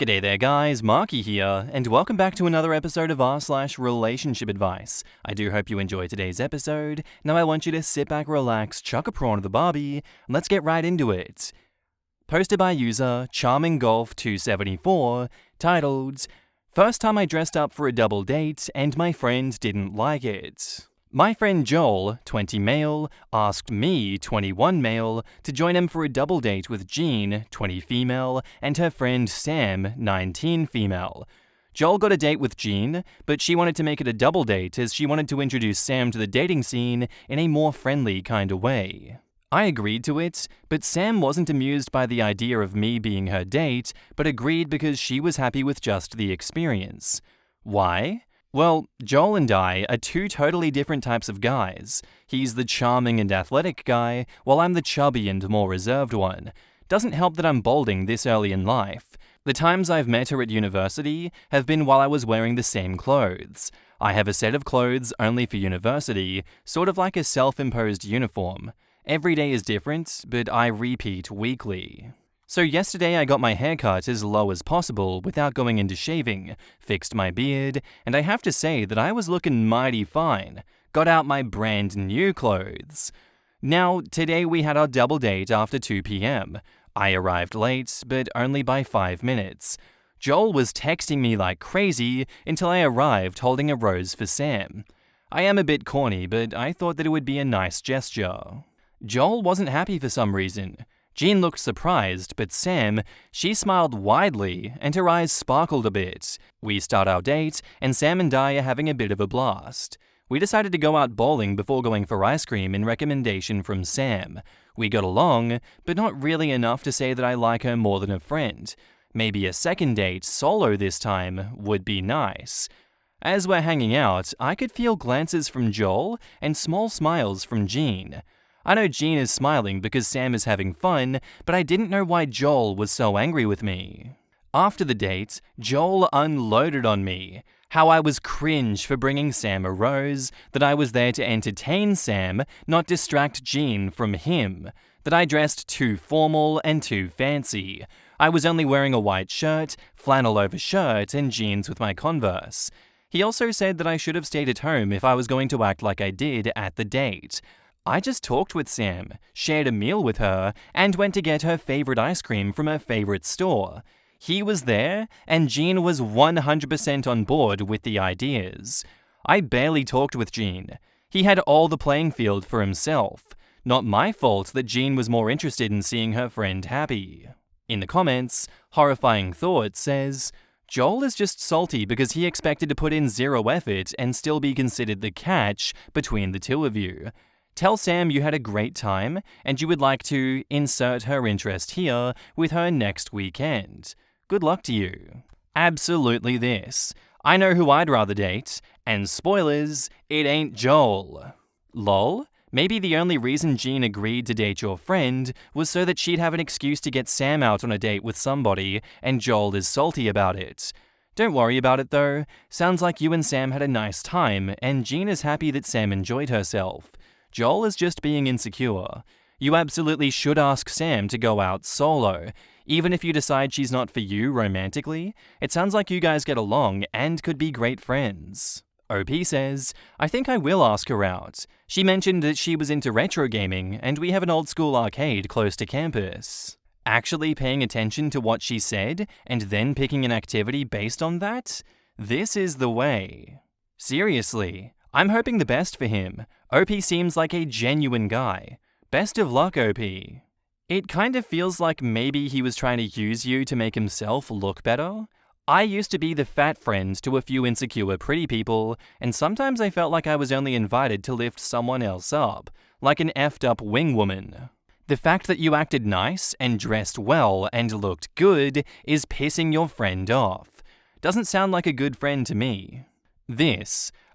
G'day there guys, Marky here, and welcome back to another episode of r/relationship advice. I do hope you enjoyed today's episode. Now I want you to sit back, relax, chuck a prawn to the barbie, and let's get right into it. Posted by user CharmingGolf274, titled, "First time I dressed up for a double date and my friend didn't like it." My friend Joel, 20 male, asked me, 21 male, to join him for a double date with Jean, 20 female, and her friend Sam, 19 female. Joel got a date with Jean, but she wanted to make it a double date as she wanted to introduce Sam to the dating scene in a more friendly kind of way. I agreed to it, but Sam wasn't amused by the idea of me being her date, but agreed because she was happy with just the experience. Why? Well, Joel and I are two totally different types of guys. He's the charming and athletic guy, while I'm the chubby and more reserved one. Doesn't help that I'm balding this early in life. The times I've met her at university have been while I was wearing the same clothes. I have a set of clothes only for university, sort of like a self-imposed uniform. Every day is different, but I repeat weekly. So yesterday I got my hair cut as low as possible without going into shaving, fixed my beard, and I have to say that I was looking mighty fine. Got out my brand new clothes. Now, today we had our double date after 2 p.m. I arrived late, but only by 5 minutes. Joel was texting me like crazy until I arrived holding a rose for Sam. I am a bit corny, but I thought that it would be a nice gesture. Joel wasn't happy for some reason. Jean looked surprised, but Sam, she smiled widely and her eyes sparkled a bit. We start our date, and Sam and I are having a bit of a blast. We decided to go out bowling before going for ice cream in recommendation from Sam. We got along, but not really enough to say that I like her more than a friend. Maybe a second date, solo this time, would be nice. As we're hanging out, I could feel glances from Joel and small smiles from Jean. I know Jean is smiling because Sam is having fun, but I didn't know why Joel was so angry with me. After the date, Joel unloaded on me. How I was cringe for bringing Sam a rose, that I was there to entertain Sam, not distract Jean from him, that I dressed too formal and too fancy. I was only wearing a white shirt, flannel over shirt, and jeans with my Converse. He also said that I should have stayed at home if I was going to act like I did at the date. I just talked with Sam, shared a meal with her, and went to get her favorite ice cream from her favorite store. He was there, and Jean was 100% on board with the ideas. I barely talked with Jean. He had all the playing field for himself. Not my fault that Jean was more interested in seeing her friend happy. In the comments, Horrifying Thought says, "Joel is just salty because he expected to put in zero effort and still be considered the catch between the two of you. Tell Sam you had a great time and you would like to insert her interest here with her next weekend. Good luck to you." Absolutely this. I know who I'd rather date, and spoilers, it ain't Joel. Lol, maybe the only reason Jean agreed to date your friend was so that she'd have an excuse to get Sam out on a date with somebody, and Joel is salty about it. Don't worry about it though. Sounds like you and Sam had a nice time, and Jean is happy that Sam enjoyed herself. Joel is just being insecure. You absolutely should ask Sam to go out solo. Even if you decide she's not for you romantically, it sounds like you guys get along and could be great friends. OP says, "I think I will ask her out. She mentioned that she was into retro gaming and we have an old school arcade close to campus." Actually paying attention to what she said and then picking an activity based on that? This is the way. Seriously. I'm hoping the best for him. OP seems like a genuine guy. Best of luck, OP. It kind of feels like maybe he was trying to use you to make himself look better. I used to be the fat friend to a few insecure pretty people, and sometimes I felt like I was only invited to lift someone else up, like an effed up wing woman. The fact that you acted nice and dressed well and looked good is pissing your friend off. Doesn't sound like a good friend to me.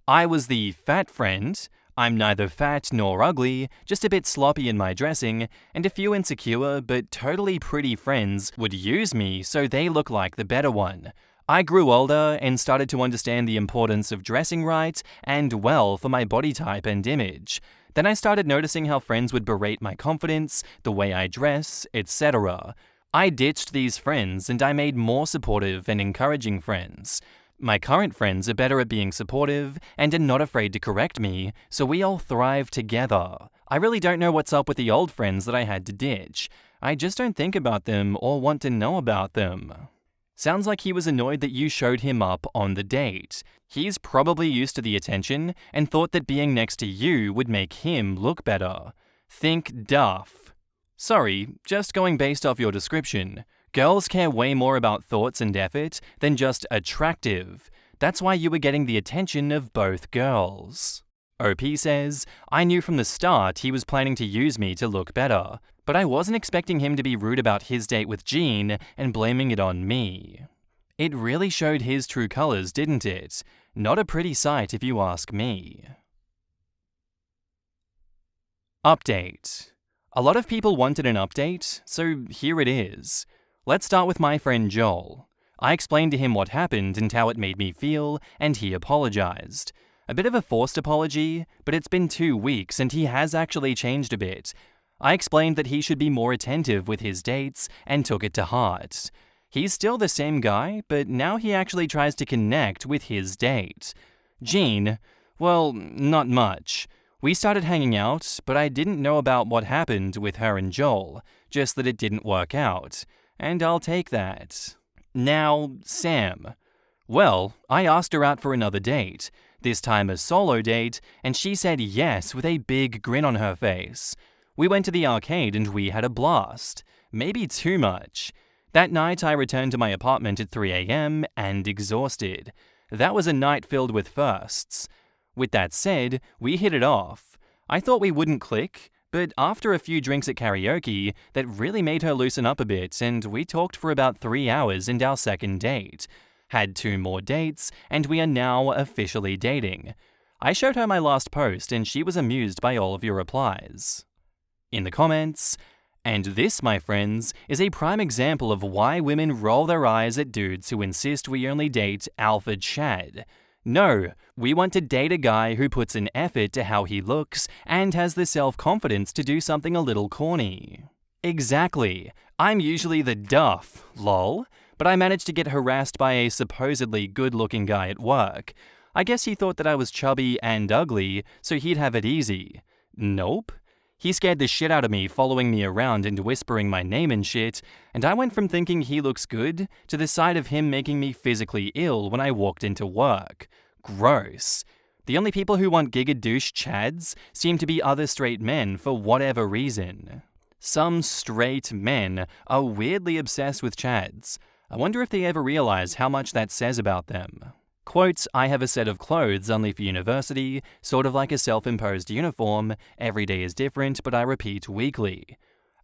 I was the fat friend. I'm neither fat nor ugly, just a bit sloppy in my dressing, and a few insecure but totally pretty friends would use me so they look like the better one. I grew older and started to understand the importance of dressing right and well for my body type and image. Then I started noticing how friends would berate my confidence, the way I dress, etc. I ditched these friends and I made more supportive and encouraging friends. My current friends are better at being supportive and are not afraid to correct me, so we all thrive together. I really don't know what's up with the old friends that I had to ditch. I just don't think about them or want to know about them. Sounds like he was annoyed that you showed him up on the date. He's probably used to the attention and thought that being next to you would make him look better. Think Duff. Sorry, just going based off your description. Girls care way more about thoughts and effort than just attractive. That's why you were getting the attention of both girls. OP says, I knew from the start he was planning to use me to look better, but I wasn't expecting him to be rude about his date with Jean and blaming it on me. It really showed his true colors, didn't it? Not a pretty sight if you ask me. Update. A lot of people wanted an update, so here it is. Let's start with my friend Joel. I explained to him what happened and how it made me feel, and he apologized. A bit of a forced apology, but it's been 2 weeks and he has actually changed a bit. I explained that he should be more attentive with his dates and took it to heart. He's still the same guy, but now he actually tries to connect with his date. Jean, well, not much. We started hanging out, but I didn't know about what happened with her and Joel, just that it didn't work out. And I'll take that. Now, Sam. Well, I asked her out for another date, this time a solo date, and she said yes with a big grin on her face. We went to the arcade and we had a blast. Maybe too much. That night I returned to my apartment at 3 a.m. and exhausted. That was a night filled with firsts. With that said, we hit it off. I thought we wouldn't click, but after a few drinks at karaoke, that really made her loosen up a bit and we talked for about 3 hours into our second date. Had 2 more dates, and we are now officially dating. I showed her my last post and she was amused by all of your replies. In the comments, and this, my friends, is a prime example of why women roll their eyes at dudes who insist we only date Alpha Chad. No, we want to date a guy who puts an effort to how he looks and has the self-confidence to do something a little corny. Exactly. I'm usually the duff, lol, but I managed to get harassed by a supposedly good-looking guy at work. I guess he thought that I was chubby and ugly, so he'd have it easy. Nope. He scared the shit out of me following me around and whispering my name and shit, and I went from thinking he looks good to the sight of him making me physically ill when I walked into work. Gross. The only people who want giga douche chads seem to be other straight men for whatever reason. Some straight men are weirdly obsessed with chads. I wonder if they ever realize how much that says about them. Quote, I have a set of clothes only for university, sort of like a self-imposed uniform. Every day is different, but I repeat weekly.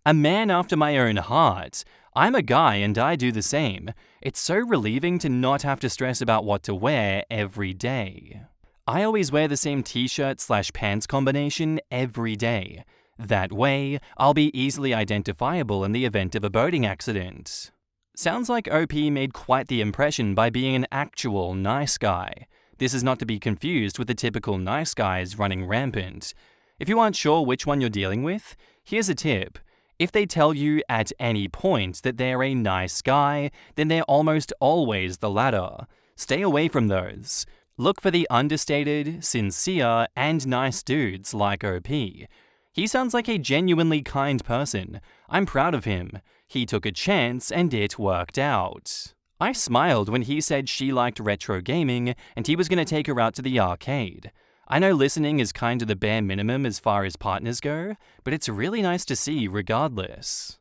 A man after my own heart. I'm a guy and I do the same. It's so relieving to not have to stress about what to wear every day. I always wear the same t-shirt/pants combination every day. That way, I'll be easily identifiable in the event of a boating accident. Sounds like OP made quite the impression by being an actual nice guy. This is not to be confused with the typical nice guys running rampant. If you aren't sure which one you're dealing with, here's a tip. If they tell you at any point that they're a nice guy, then they're almost always the latter. Stay away from those. Look for the understated, sincere, and nice dudes like OP. He sounds like a genuinely kind person. I'm proud of him. He took a chance and it worked out. I smiled when he said she liked retro gaming and he was going to take her out to the arcade. I know listening is kind of the bare minimum as far as partners go, but it's really nice to see regardless.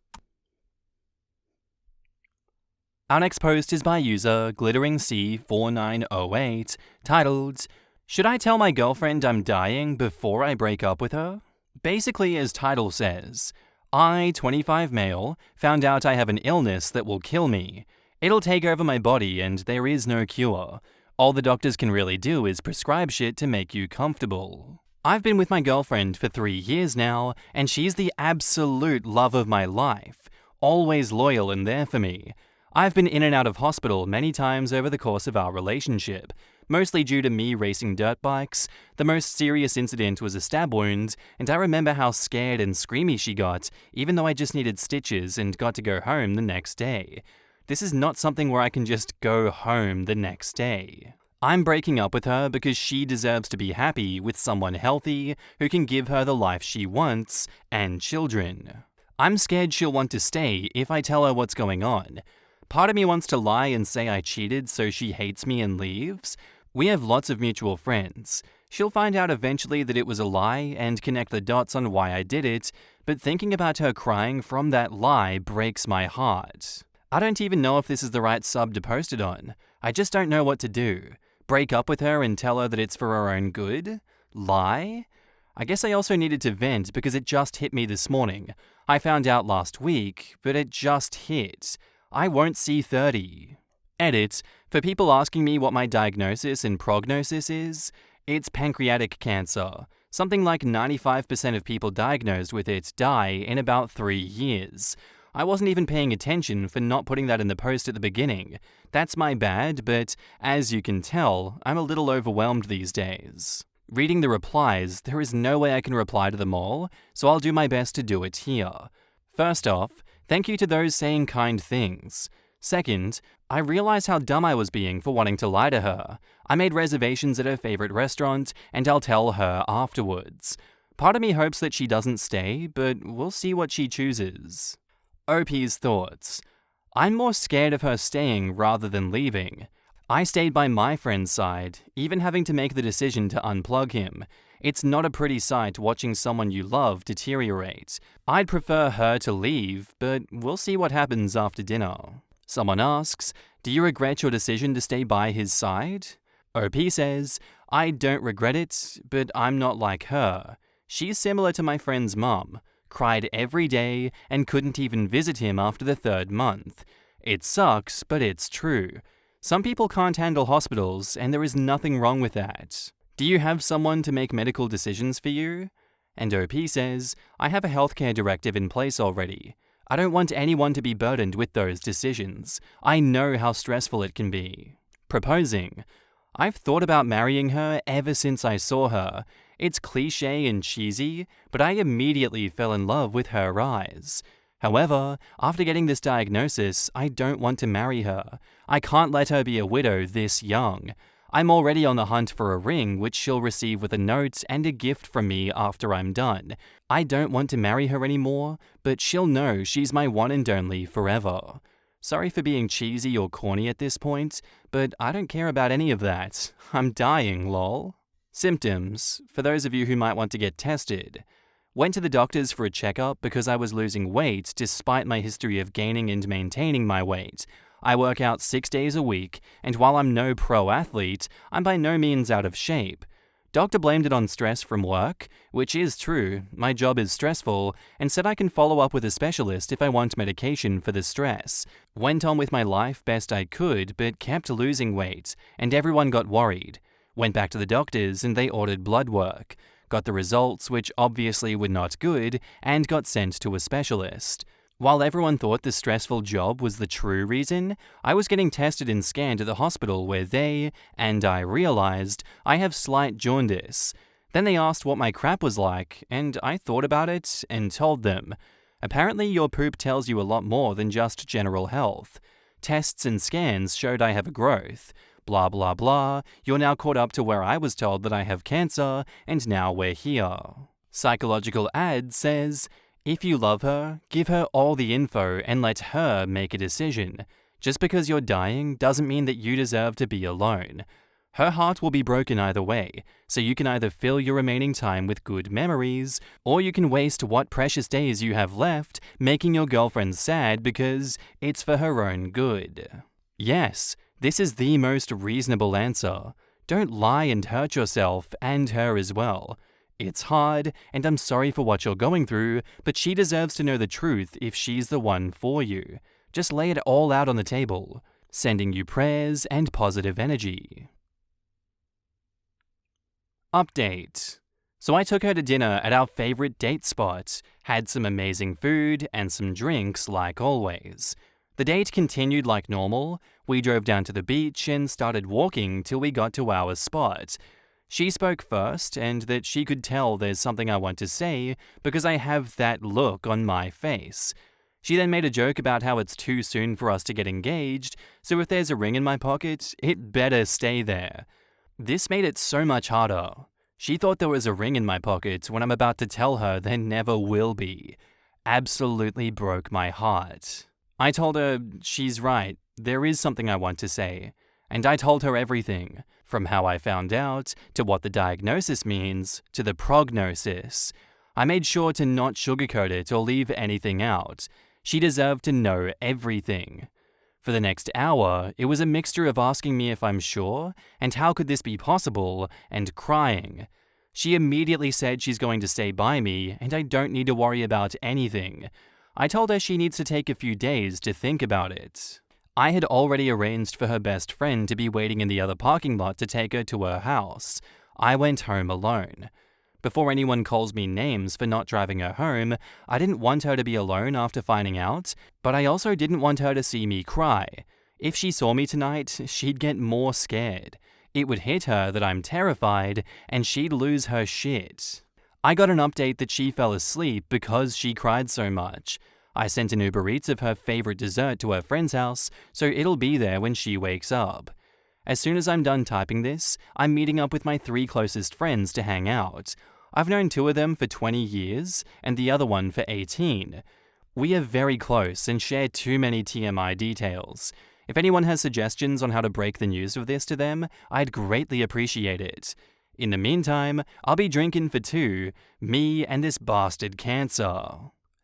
Our next post is by user GlitteringC4908, titled, Should I tell my girlfriend I'm dying before I break up with her? Basically, as title says, I, 25 male, found out I have an illness that will kill me. It'll take over my body and there is no cure. All the doctors can really do is prescribe shit to make you comfortable. I've been with my girlfriend for 3 years now, and she's the absolute love of my life, always loyal and there for me. I've been in and out of hospital many times over the course of our relationship, mostly due to me racing dirt bikes. The most serious incident was a stab wound, and I remember how scared and screamy she got, even though I just needed stitches and got to go home the next day. This is not something where I can just go home the next day. I'm breaking up with her because she deserves to be happy with someone healthy who can give her the life she wants and children. I'm scared she'll want to stay if I tell her what's going on. Part of me wants to lie and say I cheated so she hates me and leaves. We have lots of mutual friends. She'll find out eventually that it was a lie and connect the dots on why I did it, but thinking about her crying from that lie breaks my heart. I don't even know if this is the right sub to post it on. I just don't know what to do. Break up with her and tell her that it's for her own good? Lie? I guess I also needed to vent because it just hit me this morning. I found out last week, but it just hit. I won't see 30. Edit. For people asking me what my diagnosis and prognosis is, it's pancreatic cancer. Something like 95% of people diagnosed with it die in about 3 years. I wasn't even paying attention for not putting that in the post at the beginning. That's my bad, but as you can tell, I'm a little overwhelmed these days. Reading the replies, there is no way I can reply to them all, so I'll do my best to do it here. First off, thank you to those saying kind things. Second, I realize how dumb I was being for wanting to lie to her. I made reservations at her favorite restaurant, and I'll tell her afterwards. Part of me hopes that she doesn't stay, but we'll see what she chooses. OP's thoughts. I'm more scared of her staying rather than leaving. I stayed by my friend's side, even having to make the decision to unplug him. It's not a pretty sight watching someone you love deteriorate. I'd prefer her to leave, but we'll see what happens after dinner. Someone asks, do you regret your decision to stay by his side? OP says, I don't regret it, but I'm not like her. She's similar to my friend's mum. Cried every day and couldn't even visit him after the 3rd month. It sucks, but it's true. Some people can't handle hospitals, and there is nothing wrong with that. Do you have someone to make medical decisions for you? And OP says, I have a healthcare directive in place already. I don't want anyone to be burdened with those decisions. I know how stressful it can be. Proposing. I've thought about marrying her ever since I saw her. It's cliché and cheesy, but I immediately fell in love with her eyes. However, after getting this diagnosis, I don't want to marry her. I can't let her be a widow this young. I'm already on the hunt for a ring which she'll receive with a note and a gift from me after I'm done. I don't want to marry her anymore, but she'll know she's my one and only forever. Sorry for being cheesy or corny at this point, but I don't care about any of that. I'm dying, lol. Symptoms, for those of you who might want to get tested. Went to the doctors for a checkup because I was losing weight despite my history of gaining and maintaining my weight. I work out 6 days a week, and while I'm no pro athlete, I'm by no means out of shape. Doctor blamed it on stress from work, which is true, my job is stressful, and said I can follow up with a specialist if I want medication for the stress. Went on with my life best I could, but kept losing weight, and everyone got worried. Went back to the doctors and they ordered blood work. Got the results, which obviously were not good, and got sent to a specialist. While everyone thought the stressful job was the true reason, I was getting tested and scanned at the hospital where they, and I realized, I have slight jaundice. Then they asked what my crap was like, and I thought about it and told them. Apparently your poop tells you a lot more than just general health. Tests and scans showed I have a growth. Blah blah blah, you're now caught up to where I was told that I have cancer, and now we're here. Psychological ad says, if you love her, give her all the info and let her make a decision. Just because you're dying doesn't mean that you deserve to be alone. Her heart will be broken either way, so you can either fill your remaining time with good memories, or you can waste what precious days you have left making your girlfriend sad because it's for her own good. Yes, this is the most reasonable answer. Don't lie and hurt yourself and her as well. It's hard, and I'm sorry for what you're going through, but she deserves to know the truth if she's the one for you. Just lay it all out on the table. Sending you prayers and positive energy. Update. So I took her to dinner at our favorite date spot, had some amazing food and some drinks like always. The date continued like normal. We drove down to the beach and started walking till we got to our spot. She spoke first, and that she could tell there's something I want to say because I have that look on my face. She then made a joke about how it's too soon for us to get engaged, so if there's a ring in my pocket, it better stay there. This made it so much harder. She thought there was a ring in my pocket when I'm about to tell her there never will be. Absolutely broke my heart. I told her she's right, there is something I want to say. And I told her everything, from how I found out, to what the diagnosis means, to the prognosis. I made sure to not sugarcoat it or leave anything out. She deserved to know everything. For the next hour, it was a mixture of asking me if I'm sure, and how could this be possible, and crying. She immediately said she's going to stay by me, and I don't need to worry about anything. I told her she needs to take a few days to think about it. I had already arranged for her best friend to be waiting in the other parking lot to take her to her house. I went home alone. Before anyone calls me names for not driving her home, I didn't want her to be alone after finding out, but I also didn't want her to see me cry. If she saw me tonight, she'd get more scared. It would hit her that I'm terrified, and she'd lose her shit. I got an update that she fell asleep because she cried so much. I sent an Uber Eats of her favorite dessert to her friend's house, so it'll be there when she wakes up. As soon as I'm done typing this, I'm meeting up with my 3 closest friends to hang out. I've known 2 of them for 20 years, and the other one for 18. We are very close and share too many TMI details. If anyone has suggestions on how to break the news of this to them, I'd greatly appreciate it. In the meantime, I'll be drinking for 2, me and this bastard cancer.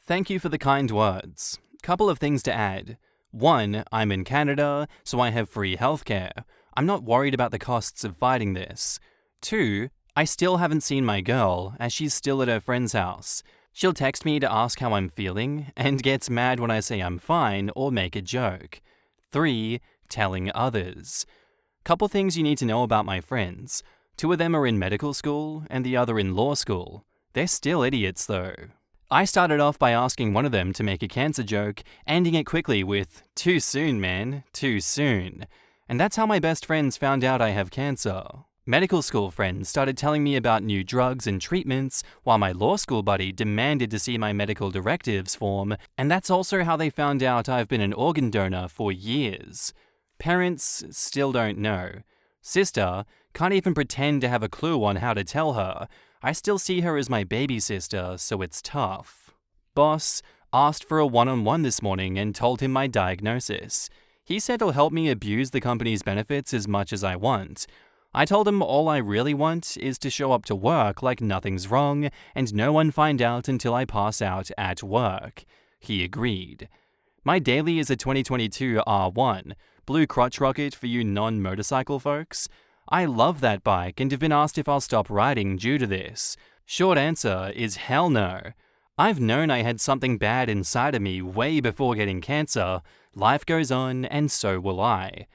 Thank you for the kind words. Couple of things to add. 1, I'm in Canada, so I have free healthcare. I'm not worried about the costs of fighting this. 2, I still haven't seen my girl, as she's still at her friend's house. She'll text me to ask how I'm feeling, and gets mad when I say I'm fine or make a joke. 3, telling others. Couple things you need to know about my friends. 2 of them are in medical school, and the other in law school. They're still idiots, though. I started off by asking one of them to make a cancer joke, ending it quickly with, "Too soon, man, too soon." And that's how my best friends found out I have cancer. Medical school friends started telling me about new drugs and treatments, while my law school buddy demanded to see my medical directives form, and that's also how they found out I've been an organ donor for years. Parents still don't know. Sister can't even pretend to have a clue on how to tell her. I still see her as my baby sister, so it's tough. Boss asked for a one-on-one this morning and told him my diagnosis. He said he'll help me abuse the company's benefits as much as I want. I told him all I really want is to show up to work like nothing's wrong and no one find out until I pass out at work. He agreed. My daily is a 2022 R1, blue crotch rocket for you non-motorcycle folks. I love that bike and have been asked if I'll stop riding due to this. Short answer is hell no. I've known I had something bad inside of me way before getting cancer. Life goes on and so will I.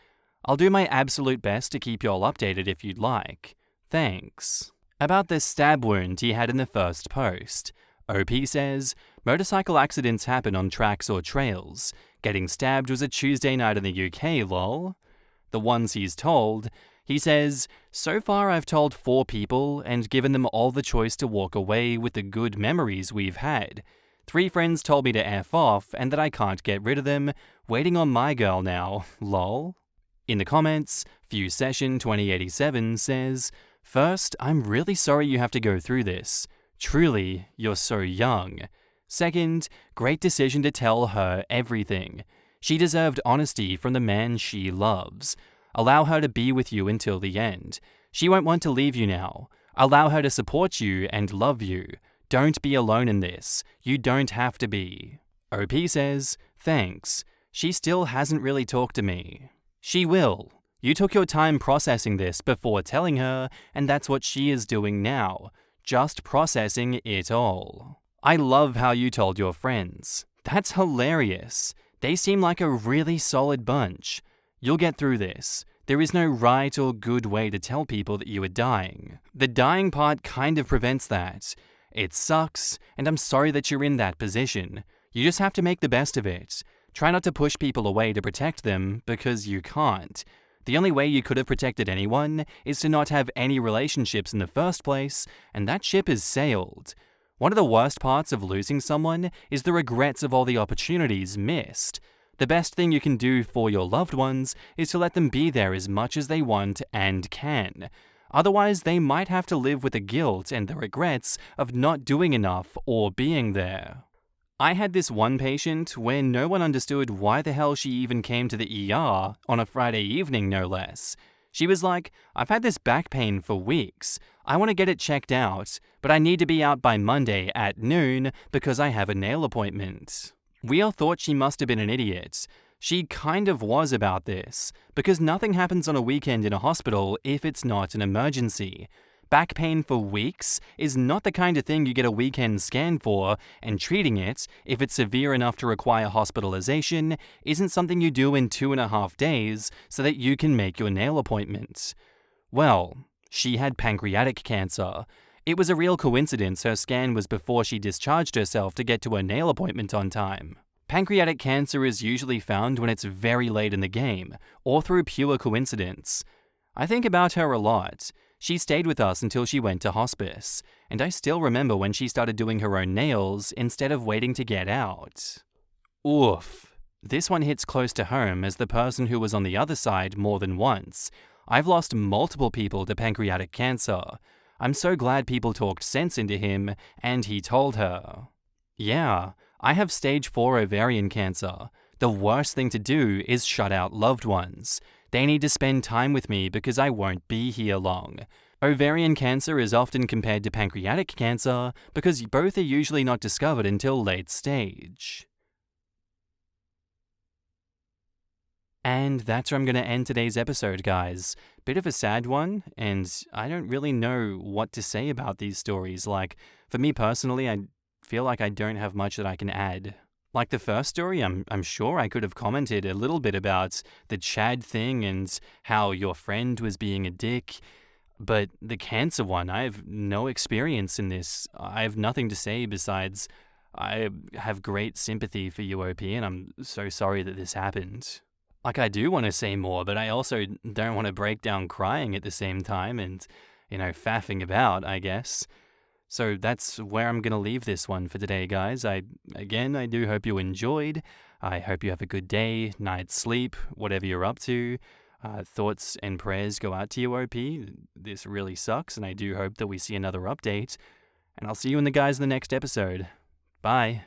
I'll do my absolute best to keep y'all updated if you'd like. Thanks. About the stab wound he had in the first post. OP says, motorcycle accidents happen on tracks or trails. Getting stabbed was a Tuesday night in the UK, lol. The ones he's told, he says, so far I've told 4 people and given them all the choice to walk away with the good memories we've had. 3 friends told me to F off and that I can't get rid of them. Waiting on my girl now, lol. In the comments, Few Session 2087 says, first, I'm really sorry you have to go through this. Truly, you're so young. Second, great decision to tell her everything. She deserved honesty from the man she loves. Allow her to be with you until the end. She won't want to leave you now. Allow her to support you and love you. Don't be alone in this. You don't have to be. OP says, thanks. She still hasn't really talked to me. She will. You took your time processing this before telling her, and that's what she is doing now. Just processing it all. I love how you told your friends. That's hilarious. They seem like a really solid bunch. You'll get through this. There is no right or good way to tell people that you are dying. The dying part kind of prevents that. It sucks, and I'm sorry that you're in that position. You just have to make the best of it. Try not to push people away to protect them, because you can't. The only way you could have protected anyone is to not have any relationships in the first place, and that ship has sailed. One of the worst parts of losing someone is the regrets of all the opportunities missed. The best thing you can do for your loved ones is to let them be there as much as they want and can. Otherwise, they might have to live with the guilt and the regrets of not doing enough or being there. I had this one patient where no one understood why the hell she even came to the ER on a Friday evening, no less. She was like, "I've had this back pain for weeks. I want to get it checked out, but I need to be out by Monday at noon because I have a nail appointment." We all thought she must have been an idiot. She kind of was about this, because nothing happens on a weekend in a hospital if it's not an emergency. Back pain for weeks is not the kind of thing you get a weekend scan for, and treating it, if it's severe enough to require hospitalization, isn't something you do in 2.5 days so that you can make your nail appointment. Well, she had pancreatic cancer. It was a real coincidence her scan was before she discharged herself to get to her nail appointment on time. Pancreatic cancer is usually found when it's very late in the game, or through pure coincidence. I think about her a lot. She stayed with us until she went to hospice, and I still remember when she started doing her own nails instead of waiting to get out. Oof. This one hits close to home as the person who was on the other side more than once. I've lost multiple people to pancreatic cancer. I'm so glad people talked sense into him, and he told her. Yeah, I have stage 4 ovarian cancer. The worst thing to do is shut out loved ones. They need to spend time with me because I won't be here long. Ovarian cancer is often compared to pancreatic cancer because both are usually not discovered until late stage. And that's where I'm going to end today's episode, guys. Bit of a sad one, and I don't really know what to say about these stories. Like, for me personally, I feel like I don't have much that I can add. Like the first story, I'm sure I could have commented a little bit about the Chad thing and how your friend was being a dick. But the cancer one, I have no experience in this. I have nothing to say besides I have great sympathy for you, OP, and I'm so sorry that this happened. Like, I do want to say more, but I also don't want to break down crying at the same time and, faffing about, I guess. So that's where I'm going to leave this one for today, guys. I do hope you enjoyed. I hope you have a good day, night's sleep, whatever you're up to. Thoughts and prayers go out to you, OP. This really sucks, and I do hope that we see another update. And I'll see you in the next episode. Bye.